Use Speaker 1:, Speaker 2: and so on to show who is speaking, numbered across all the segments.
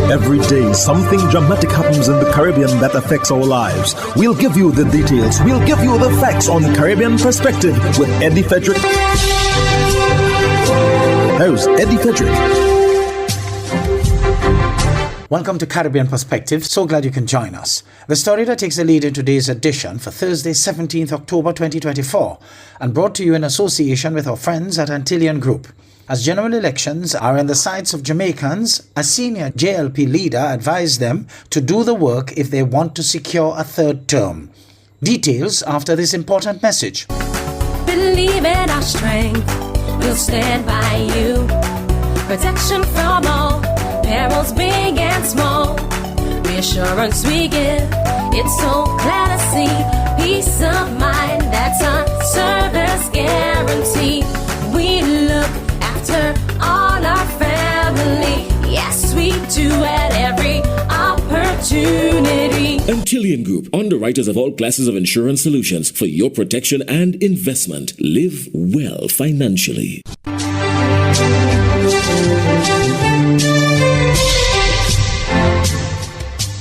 Speaker 1: Every day, something dramatic happens in the Caribbean that affects our lives. We'll give you the details. We'll give you the facts on Caribbean Perspective with Eddie Frederick. Here's Eddie Frederick.
Speaker 2: Welcome to Caribbean Perspective. So glad you can join us. The story that takes the lead in today's edition for Thursday, 17th October 2024, and brought to you in association with our friends at Antillean Group. As general elections are in the sights of Jamaicans, a senior JLP leader advised them to do the work if they want to secure a third term. Details after this important message.
Speaker 3: Believe in our strength, we'll stand by you. Protection from all, perils big and small. Reassurance we give, it's so glad to see. Peace of mind, that's our service guarantee. We look after all our family. Yes, we do at every opportunity.
Speaker 4: Antillean Group, underwriters of all classes of insurance solutions for your protection and investment. Live well financially.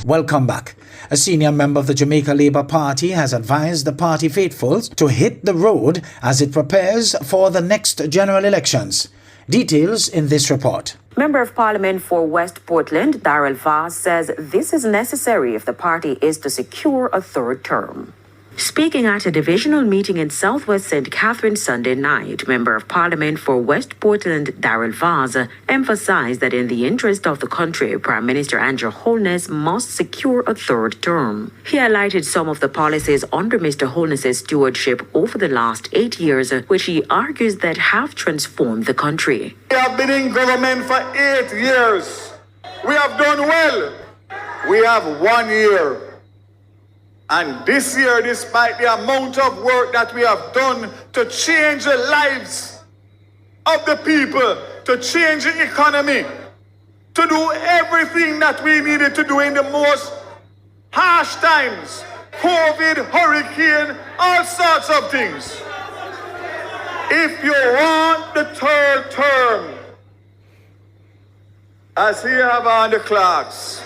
Speaker 2: Welcome back. A senior member of the Jamaica Labour Party has advised the party faithfuls to hit the road as it prepares for the next general elections. Details in this report.
Speaker 5: Member of Parliament for West Portland, Darrell Vaz, says this is necessary if the party is to secure a third term. Speaking at a divisional meeting in Southwest St. Catherine Sunday night, Member of Parliament for West Portland, Darrell Vaz, emphasized that in the interest of the country, Prime Minister Andrew Holness must secure a third term. He highlighted some of the policies under Mr. Holness's stewardship over the last 8 years, which he argues that have transformed the country.
Speaker 6: We have been in government for 8 years. We have done well. We have 1 year. And this year, despite the amount of work that we have done to change the lives of the people, to change the economy, to do everything that we needed to do in the most harsh times, COVID, hurricane, all sorts of things. If you want the third term, as we have on the clocks,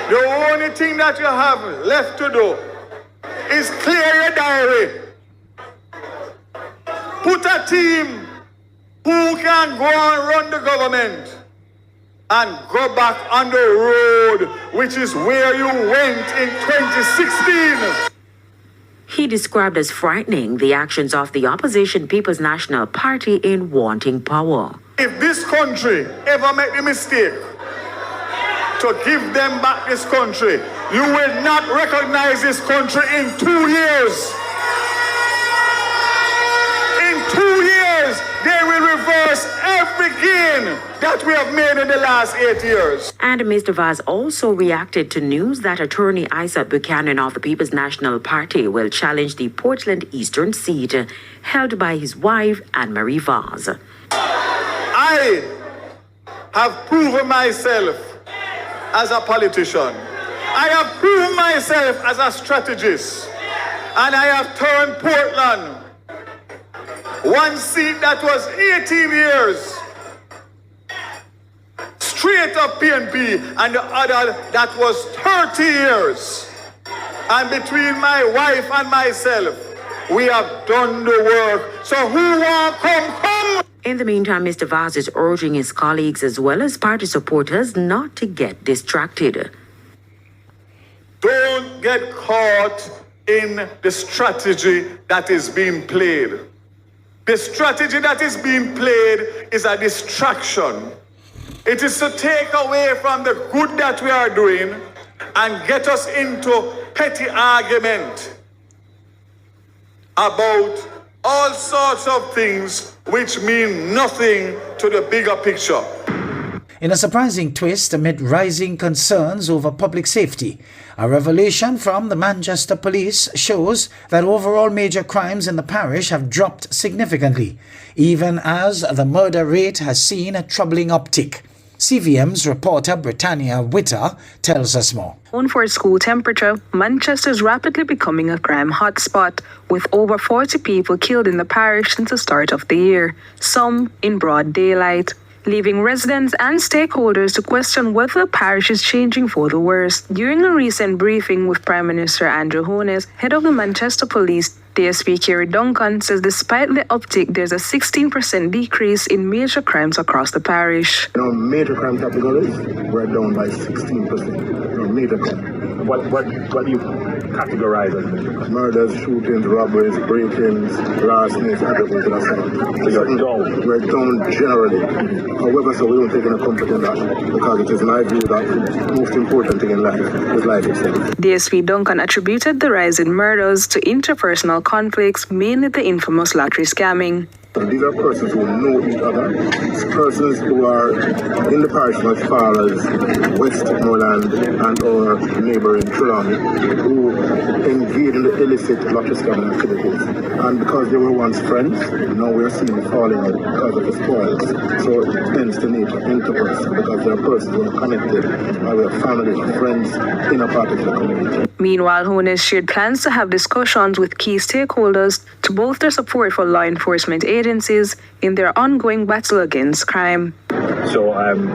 Speaker 6: the only thing that you have left to do is clear your diary. Put a team who can go and run the government and go back on the road, which is where you went in 2016.
Speaker 5: He described as frightening the actions of the opposition People's National Party in wanting power.
Speaker 6: If this country ever make the mistake to give them back this country, you will not recognize this country in 2 years. In 2 years, they will reverse every gain that we have made in the last 8 years.
Speaker 5: And Mr. Vaz also reacted to news that attorney Isaac Buchanan of the People's National Party will challenge the Portland Eastern seat held by his wife, Anne-Marie Vaz.
Speaker 6: I have proven myself as a politician. I have proven myself as a strategist. And I have turned Portland, one seat that was 18 years, straight up PNP, and the other that was 30 years. And between my wife and myself, we have done the work. So who won't come?
Speaker 5: In the meantime, Mr. Vaz is urging his colleagues as well as party supporters not to get distracted.
Speaker 6: Don't get caught in the strategy that is being played. The strategy that is being played is a distraction. It is to take away from the good that we are doing and get us into petty argument about all sorts of things which mean nothing to the bigger picture.
Speaker 2: In a surprising twist amid rising concerns over public safety, a revelation from the Manchester Police shows that overall major crimes in the parish have dropped significantly, even as the murder rate has seen a troubling uptick. CVM's reporter Britannia Witter tells us more.
Speaker 7: Known for its cool temperature, Manchester is rapidly becoming a crime hotspot, with over 40 people killed in the parish since the start of the year, some in broad daylight. leaving residents and stakeholders to question whether the parish is changing for the worse. During a recent briefing with Prime Minister Andrew Holness, head of the Manchester Police, DSP Kerry Duncan, says despite the uptick, there's a 16% decrease in major crimes across the parish.
Speaker 8: Major crime categories, we're down by 16%. Major crime. What do you categorize as major crime? Murders, shootings, robberies, break-ins, larcenies, aggravated assault. So you're down? We're down generally. However, so we don't take any comfort in that, because it is my view that the most important thing in life is life itself. DSP
Speaker 7: Duncan attributed the rise in murders to interpersonal conflicts, mainly the infamous lottery scamming.
Speaker 8: These are persons who know each other. It's persons who are in the parish as far as Westmoreland and our neighbouring Trelawney, who engage in the illicit lottery scamming activities. And because they were once friends, now we're seeing it falling out because of the spoils. So it tends to need interpersonal, because there are persons who are connected by way of family, friends in a particular community.
Speaker 7: Meanwhile, Holness shared plans to have discussions with key stakeholders to bolster support for law enforcement agencies in their ongoing battle against crime.
Speaker 9: So I'm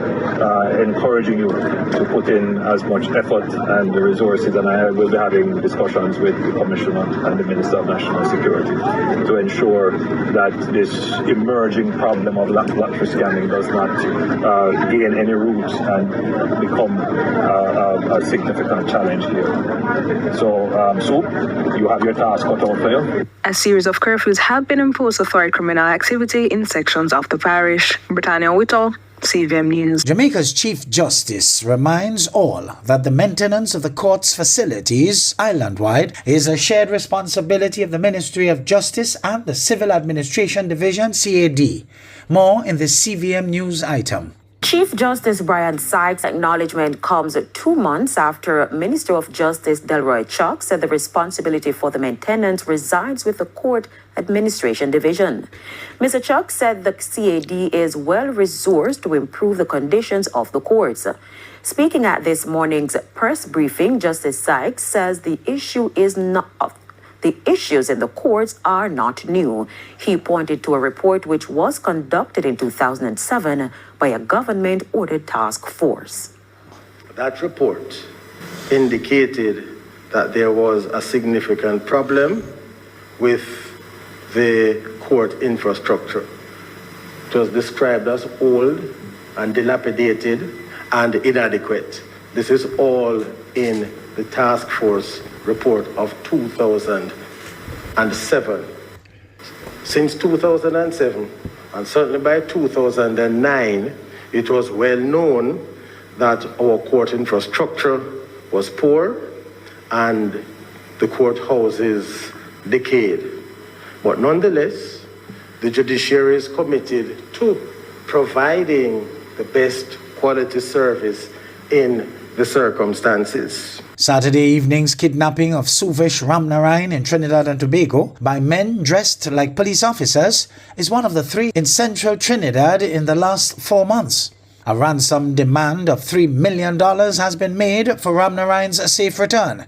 Speaker 9: encouraging you to put in as much effort and the resources, and I will be having discussions with the Commissioner and the Minister of National Security to ensure that this emerging problem of lottery scamming does not gain any roots and become a significant challenge here. So you have your task cut out for you.
Speaker 7: A series of curfews have been imposed to thwart criminal activity in sections of the parish. Britannia Whittle, CVM News.
Speaker 2: Jamaica's Chief Justice reminds all that the maintenance of the court's facilities island-wide is a shared responsibility of the Ministry of Justice and the Civil Administration Division, CAD. More in the CVM News item.
Speaker 5: Chief Justice Brian Sykes' acknowledgement comes 2 months after Minister of Justice Delroy Chuck said the responsibility for the maintenance resides with the Court Administration Division. Mr. Chuck said the CAD is well-resourced to improve the conditions of the courts. Speaking at this morning's press briefing, Justice Sykes says the issues in the courts are not new. He pointed to a report which was conducted in 2007 by a government-ordered task force.
Speaker 10: That report indicated that there was a significant problem with the court infrastructure. It was described as old and dilapidated and inadequate. This is all in the task force report of 2007. Since 2007, and certainly by 2009, it was well known that our court infrastructure was poor and the courthouses decayed. But nonetheless, the judiciary is committed to providing the best quality service in the circumstances.
Speaker 2: Saturday evening's kidnapping of Suvish Ramnarine in Trinidad and Tobago by men dressed like police officers is one of the 3 in central Trinidad in the last 4 months. A ransom demand of $3 million has been made for Ramnarine's safe return.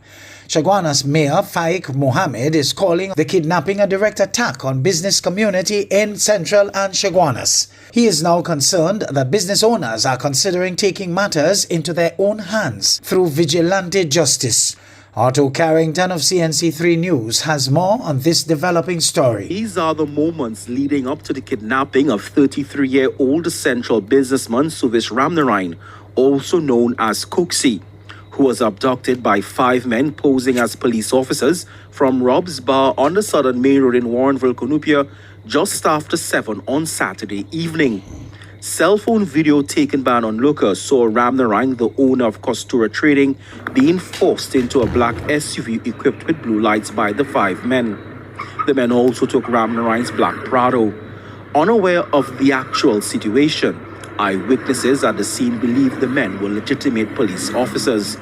Speaker 2: Chaguanas Mayor Faik Mohammed is calling the kidnapping a direct attack on business community in Central and Chaguanas. He is now concerned that business owners are considering taking matters into their own hands through vigilante justice. Otto Carrington of CNC3 News has more on this developing story.
Speaker 11: These are the moments leading up to the kidnapping of 33-year-old central businessman Suvish Ramnarine, also known as Cooksey, who was abducted by 5 men posing as police officers from Rob's Bar on the Southern Main Road in Warrenville, Cunupia, just after 7 on Saturday evening. Cell phone video taken by an onlooker saw Ramnarine, the owner of Costura Trading, being forced into a black SUV equipped with blue lights by the 5 men. The men also took Ramnarine's black Prado. Unaware of the actual situation, eyewitnesses at the scene believe the men were legitimate police officers.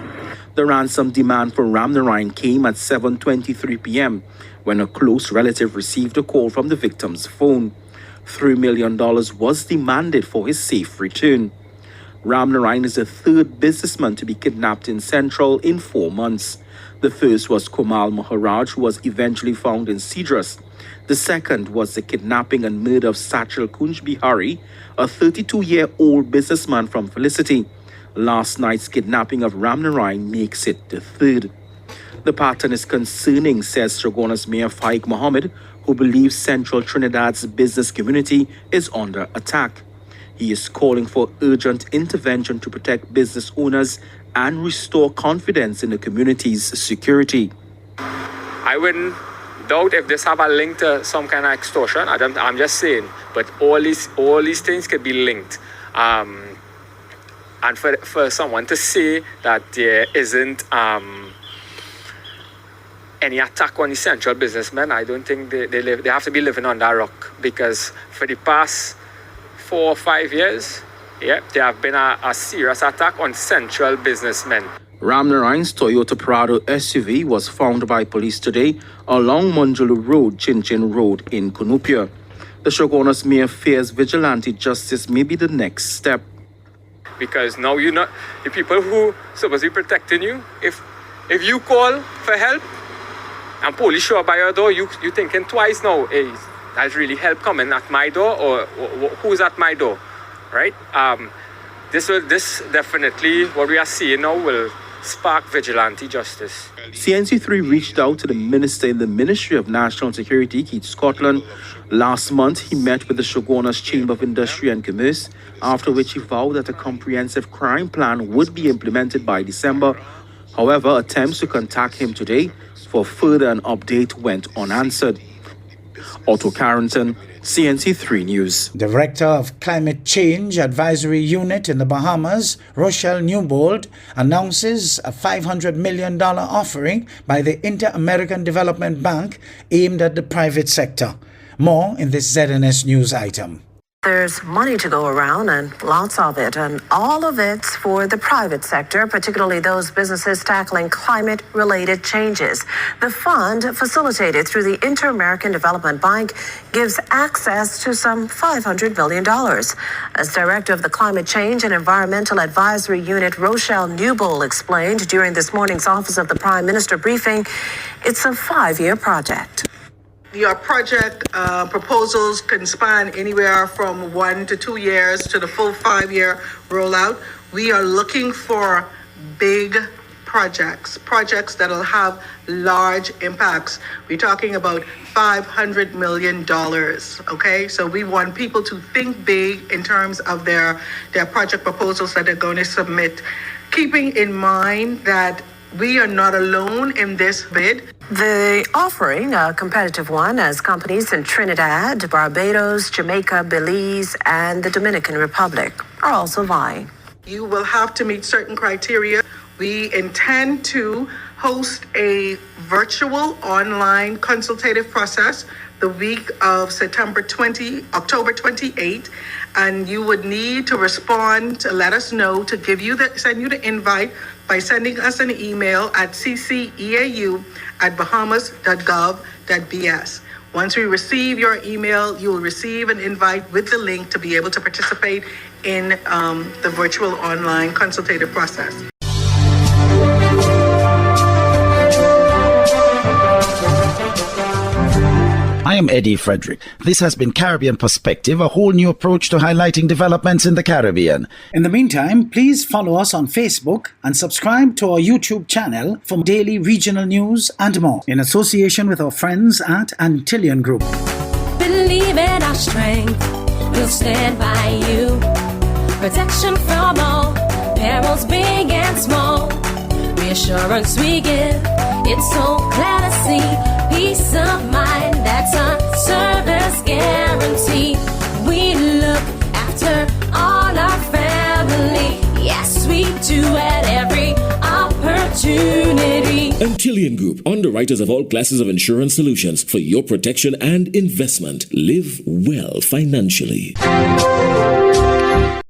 Speaker 11: The ransom demand for Ramnarine came at 7:23 p.m. when a close relative received a call from the victim's phone. $3 million was demanded for his safe return. Ramnarine is the 3rd businessman to be kidnapped in Central in 4 months. The first was Komal Maharaj, who was eventually found in Cedrus. The second was the kidnapping and murder of Sachal Kunj Bihari, a 32-year-old businessman from Felicity. Last night's kidnapping of Ram Narayan makes it the third. The pattern is concerning, says Shogunas Mayor Faik Mohammed, who believes Central Trinidad's business community is under attack. He is calling for urgent intervention to protect business owners and restore confidence in the community's security.
Speaker 12: I wouldn't doubt if this have a link to some kind of extortion. I'm just saying, but all these things could be linked. And for someone to say that there isn't any attack on essential businessmen, I don't think they have to be living on that rock, because for the past 4 or 5 years, there have been a serious attack on central businessmen.
Speaker 11: Ram Narayan's Toyota Prado SUV was found by police today along Monjulu Road, Chinchin Road in Cunupia. The Shogunas Mayor fears vigilante justice may be the next step.
Speaker 12: Because now you're not the people who supposed to be protecting you. If you call for help and police show up by your door, you thinking twice now. Hey, that's really help coming at my door, or who's at my door, right? This definitely, what we are seeing now, will spark vigilante justice.
Speaker 11: CNC3 reached out to the minister in the Ministry of National Security, Keith Scotland. Last month, he met with the Shogunas Chamber of Industry and Commerce, after which he vowed that a comprehensive crime plan would be implemented by December. However, attempts to contact him today for further an update went unanswered. Otto Carrington, CNC3 News.
Speaker 2: Director of Climate Change Advisory Unit in the Bahamas, Rochelle Newbold, announces a $500 million offering by the Inter-American Development Bank aimed at the private sector. More in this ZNS News item.
Speaker 5: There's money to go around, and lots of it, and all of it's for the private sector, particularly those businesses tackling climate-related changes. The fund, facilitated through the Inter-American Development Bank, gives access to some $500 million. As Director of the Climate Change and Environmental Advisory Unit, Rochelle Newbold explained during this morning's Office of the Prime Minister briefing, it's a 5-year project.
Speaker 13: Your project proposals can span anywhere from 1 to 2 years to the full 5-year rollout. We are looking for big projects that'll have large impacts. We're talking about $500 million, okay? So we want people to think big in terms of their project proposals that they're going to submit, keeping in mind that we are not alone in this bid.
Speaker 5: The offering, a competitive one, as companies in Trinidad, Barbados, Jamaica, Belize, and the Dominican Republic are also vying.
Speaker 13: You will have to meet certain criteria. We intend to host a virtual online consultative process the week of October 28th, and you would need to respond to let us know, to send you the invite by sending us an email at cceau@bahamas.gov.bs. Once we receive your email, you will receive an invite with the link to be able to participate in the virtual online consultative process.
Speaker 14: I am Eddie Frederick. This has been Caribbean Perspective, a whole new approach to highlighting developments in the Caribbean.
Speaker 2: In the meantime, please follow us on Facebook and subscribe to our YouTube channel for daily regional news and more, in association with our friends at Antillian Group.
Speaker 3: Believe in our strength, we'll stand by you. Protection from all perils, big and small. Reassurance we give, it's so clear to see. Peace of mind, that's a service guarantee. We look after all our family. Yes, we do at every opportunity.
Speaker 4: Antillian Group, underwriters of all classes of insurance solutions for your protection and investment. Live well financially.